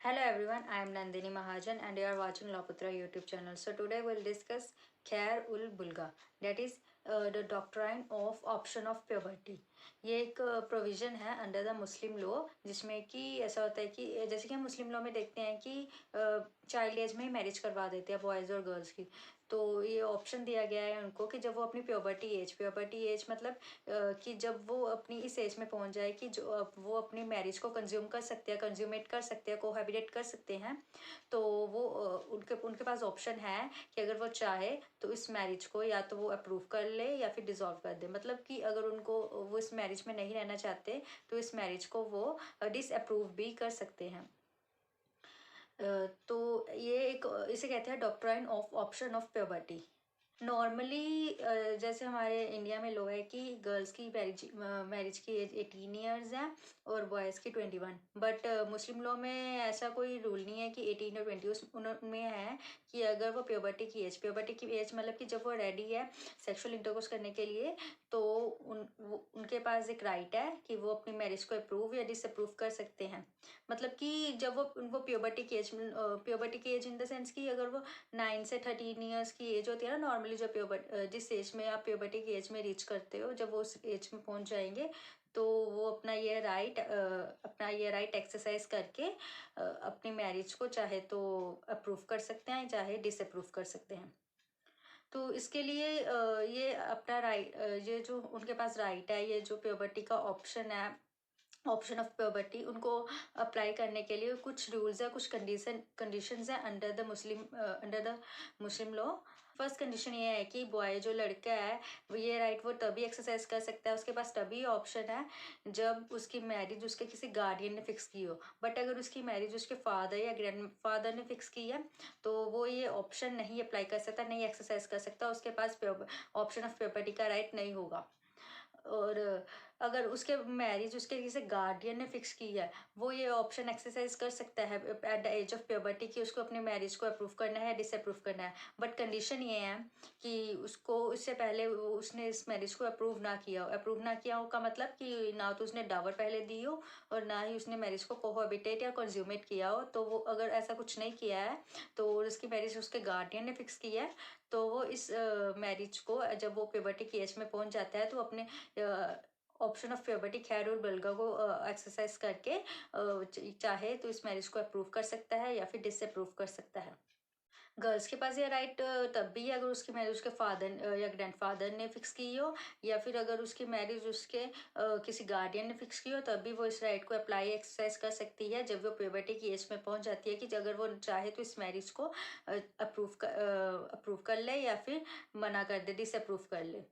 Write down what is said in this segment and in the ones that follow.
Hello everyone, I am Nandini Mahajan and you are watching Laputra YouTube channel. So today we'll discuss Khair ul Bulga, that is the doctrine of option of puberty. ये एक provision है under the Muslim law, जिसमें कि ऐसा होता है कि जैसे कि हम मुस्लिम लॉ में देखते हैं कि चाइल्ड एज में ही मैरिज करवा देते हैं बॉयज़ और गर्ल्स की। तो ये ऑप्शन दिया गया है उनको कि जब वो अपनी प्योबर्टी एज मतलब कि जब वो अपनी इस एज में पहुंच जाए कि जो वो अपनी मैरिज को कंज्यूम कर सकते हैं, कंज्यूमेट कर सकते हैं, कोहैबिटेट कर सकते हैं, तो वो उनके उनके पास ऑप्शन है कि अगर वो चाहे तो इस मैरिज को या तो वो अप्रूव कर ले या फिर डिसॉल्व कर दे। मतलब कि अगर उनको वो इस मैरिज में नहीं रहना चाहते तो इस मैरिज को वो डिसअप्रूव भी कर सकते हैं। तो ये एक इसे कहते हैं doctrine of option of puberty. Normally जैसे हमारे इंडिया में लॉ है कि गर्ल्स की मैरिज की एज 18 ईयर्स है और बॉयज़ की 21। बट मुस्लिम लॉ में ऐसा कोई रूल नहीं है कि 18 और 20 उनमें है कि अगर वो प्योबर्टी की एज मतलब कि जब वो रेडी है सेक्सुअल इंटरकोर्स करने के लिए, तो उनके पास एक राइट है कि वो अपनी मैरिज को अप्रूव या डिसअप्रूव कर सकते हैं। मतलब कि जब वो प्योबर्टी की एज इन द सेंस कि अगर वो 9 से 13 ईयर्स की एज होती है ना नॉर्मली, जो जिस एज में आप प्योबर्टी की एज में रीच करते हो, जब वो उस एज में पहुंच जाएंगे तो वो अपना ये राइट एक्सरसाइज करके अपनी मैरिज को चाहे तो अप्रूव कर सकते हैं चाहे डिसअप्रूव कर सकते हैं। तो इसके लिए ये अपना राइट, ये जो उनके पास राइट है, ये जो प्योबर्टी का ऑप्शन ऑफ प्योबर्टी, उनको अप्लाई करने के लिए कुछ रूल्स है, कुछ कंडीशंस है under the Muslim law. First condition ये है कि बॉय जो लड़का है वो ये राइट वो तभी एक्सरसाइज कर सकता है, उसके पास तभी ऑप्शन है जब उसकी मैरिज उसके किसी गार्डियन ने फिक्स की हो। बट अगर उसकी मैरिज उसके फादर या ग्रैंड फादर ने फिक्स की है तो वो ये ऑप्शन नहीं अप्लाई कर सकता, नहीं एक्सरसाइज कर सकता, उसके पास ऑप्शन ऑफ प्योबर्टी का राइट नहीं होगा। और अगर उसके मैरिज उसके किसी गार्डियन ने फिक्स की है, वो ये ऑप्शन एक्सरसाइज कर सकता है at the age of puberty कि उसको अपनी मैरिज को अप्रूव करना है या डिसअप्रूव करना है। बट कंडीशन ये है कि उसको इससे पहले उसने इस मैरिज को अप्रूव ना किया हो का मतलब कि ना तो उसने डावर पहले दी हो और ना ही उसने मैरिज को कोहैबिटेट या कंज्यूमेट किया हो। तो वो अगर ऐसा कुछ नहीं किया है तो उसकी मैरिज उसके गार्डियन ने फिक्स की है, तो वो इस मैरिज को जब वो प्योबर्टी की एज में पहुंच जाता है तो अपने ऑप्शन ऑफ प्योबर्टी खैर और बलगा को एक्सरसाइज करके चाहे तो इस मैरिज को अप्रूव कर सकता है या फिर डिसअप्रूव कर सकता है। गर्ल्स के पास ये राइट तब भी है अगर उसकी मैरिज उसके फादर या ग्रैंडफादर ने फिक्स की हो, या फिर अगर उसकी मैरिज उसके किसी गार्डियन ने फिक्स की हो, तब भी वो इस राइट को अप्लाई एक्सरसाइज कर सकती है जब वो प्यूबर्टी की एज में पहुंच जाती है कि अगर वो चाहे तो इस मैरिज को अप्रूव कर ले या फिर मना कर दे, डिसअप्रूव कर ले।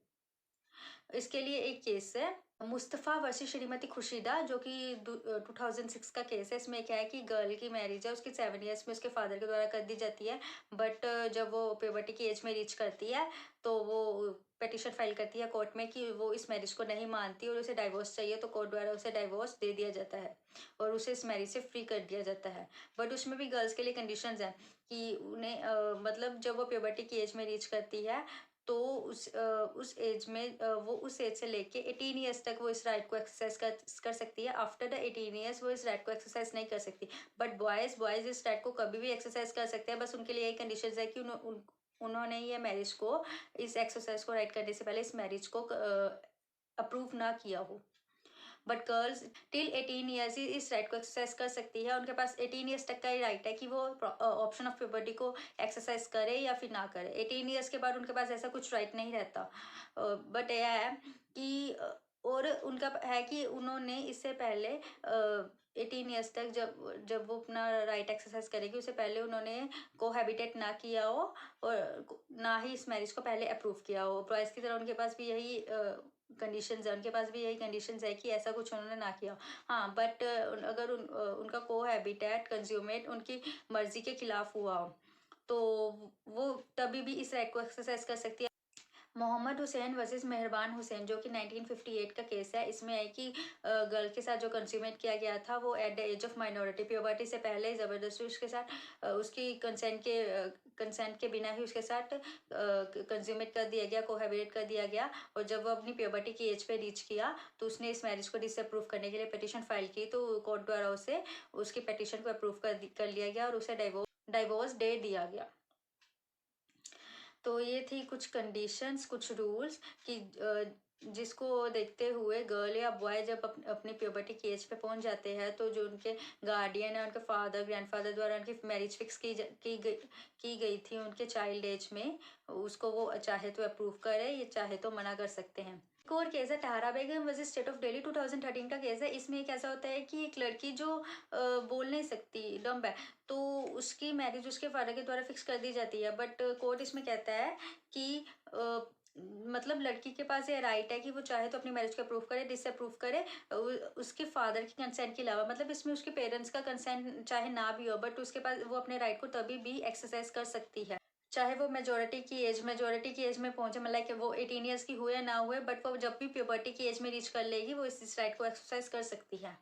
इसके लिए एक केस है मुस्तफ़ा वर्सेस श्रीमती खुर्शीदा, जो कि 2006 का केस है। इसमें क्या है कि गर्ल की मैरिज है, उसकी 7 ईयर्स में उसके फादर के द्वारा कर दी जाती है। बट जब वो प्यूबर्टी की एज में रीच करती है तो वो पिटिशन फाइल करती है कोर्ट में कि वो इस मैरिज को नहीं मानती और उसे डाइवोर्स चाहिए, तो कोर्ट द्वारा उसे डाइवोर्स दे दिया जाता है और उसे इस मैरिज से फ्री कर दिया जाता है। बट उसमें भी गर्ल्स के लिए कंडीशंस हैं कि उन्हें मतलब जब वो प्यूबर्टी की एज में रीच करती है तो उस एज में वो उस एज से लेके 18 ईयर्स तक वो इस राइट को एक्सरसाइज कर सकती है। आफ्टर द 18 ईयर्स वो इस राइट को एक्सरसाइज नहीं कर सकती। बट बॉयज इस राइट को कभी भी एक्सरसाइज कर सकते हैं, बस उनके लिए यही कंडीशन है कि उन्होंने ये मैरिज को इस एक्सरसाइज को राइट करने से पहले इस मैरिज को अप्रूव ना किया हो। But girls till 18 years he इस राइट को एक्सरसाइज कर सकती है। उनके पास 18 ईयर्स तक का ही राइट है कि वो ऑप्शन ऑफ प्यूबर्टी को एक्सरसाइज करे या फिर ना करे। 18 ईयर्स के बाद उनके पास ऐसा कुछ राइट नहीं रहता। बट यह है कि और उनका है कि उन्होंने इससे पहले 18 ईयर्स तक जब वो अपना राइट एक्सरसाइज करेगी उससे पहले उन्होंने कोहैबिटेट ना किया हो और ना ही इस मैरिज को पहले अप्रूव किया हो। बॉयज़ की तरह उनके पास भी यही कंडीशंस है, उनके पास भी यही कंडीशंस है कि ऐसा कुछ उन्होंने ना किया। हाँ, बट अगर उनका कोहैबिटेट कंज्यूमेट उनकी मर्जी के खिलाफ हुआ हो तो वो तभी भी इस राइट को एक्सरसाइज कर सकती है। मोहम्मद हुसैन वर्सेस मेहरबान हुसैन, जो कि 1958 का केस है। इसमें है कि गर्ल के साथ जो कंज्यूमेट किया गया था वो at the age of minority, puberty से पहले ज़बरदस्ती उसके साथ उसकी कंसेंट के बिना ही उसके साथ कंज्यूमेट कर दिया गया, कोहैबिटेट कर दिया गया। और जब वो अपनी प्यूबर्टी की एज पे रीच किया तो उसने इस मैरिज को डिसअप्रूव करने के लिए पिटीशन फाइल की, तो कोर्ट द्वारा उसे उसकी पिटीशन को अप्रूव कर लिया गया और उसे डाइवोर्स दे दिया गया। तो ये थी कुछ कंडीशंस, कुछ रूल्स कि जिसको देखते हुए गर्ल या बॉय जब अपनी प्यूबर्टी की एज पे पहुंच जाते हैं तो जो उनके गार्डियन है, उनके फादर ग्रैंडफादर द्वारा उनकी मैरिज फिक्स की गई थी उनके चाइल्ड एज में, उसको वो चाहे तो अप्रूव करे या चाहे तो मना कर सकते हैं। एक और केस है ताहरा बेगम वर्सेस स्टेट ऑफ दिल्ली, 2013 का केस है। इसमें एक ऐसा होता है कि एक लड़की जो बोल नहीं सकती, डम्ब है, तो उसकी मैरिज उसके फादर के द्वारा फिक्स कर दी जाती है। बट कोर्ट इसमें कहता है कि मतलब लड़की के पास ये राइट है कि वो चाहे तो अपनी मैरिज को अप्रूव करे, डिसअप्रूव करे उसके फादर की कंसेंट के अलावा। मतलब इसमें उसके पेरेंट्स का कंसेंट चाहे ना भी हो, बट उसके पास वो अपने राइट को तभी भी एक्सरसाइज कर सकती है, चाहे वो मेजोरिटी की एज में पहुंचे, मतलब कि वो 18 ईयर्स की हुए ना हुए, बट वो जब भी प्यूबर्टी की एज में रीच कर लेगी वो इस राइट को एक्सरसाइज कर सकती है।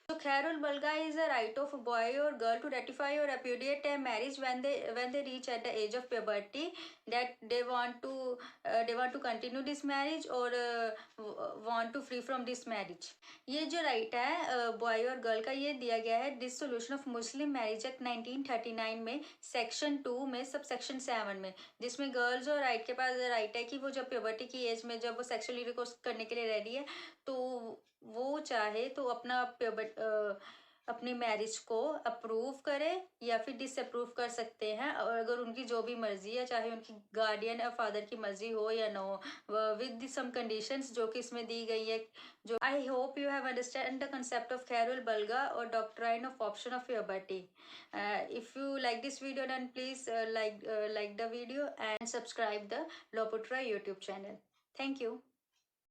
So Khairul Balga is a right of a boy or girl to ratify or repudiate a marriage when they reach at the age of puberty, that they want to continue this marriage or want to free from this marriage. ये जो right है boy और girl का, ये दिया गया है dissolution of Muslim marriage act 1939 में सेक्शन 2 में सब सेक्शन 7 में, जिसमें गर्ल्स और राइट के पास राइट है कि वो जब प्यूबर्टी की एज में जब वो सेक्सुअल इंटरकोर्स करने के लिए रेडी है तो वो चाहे तो अपनी मैरिज को अप्रूव करे या फिर डिसअप्रूव कर सकते हैं, और अगर उनकी जो भी मर्जी है, चाहे उनकी गार्डियन या फादर की मर्जी हो या ना हो, विद सम कंडीशंस जो कि इसमें दी गई है। जो I hope you have understand the concept of खैरुल बल्गा और doctrine of option of puberty. If you like this video then please like the video and subscribe the Loputra YouTube channel. Thank you.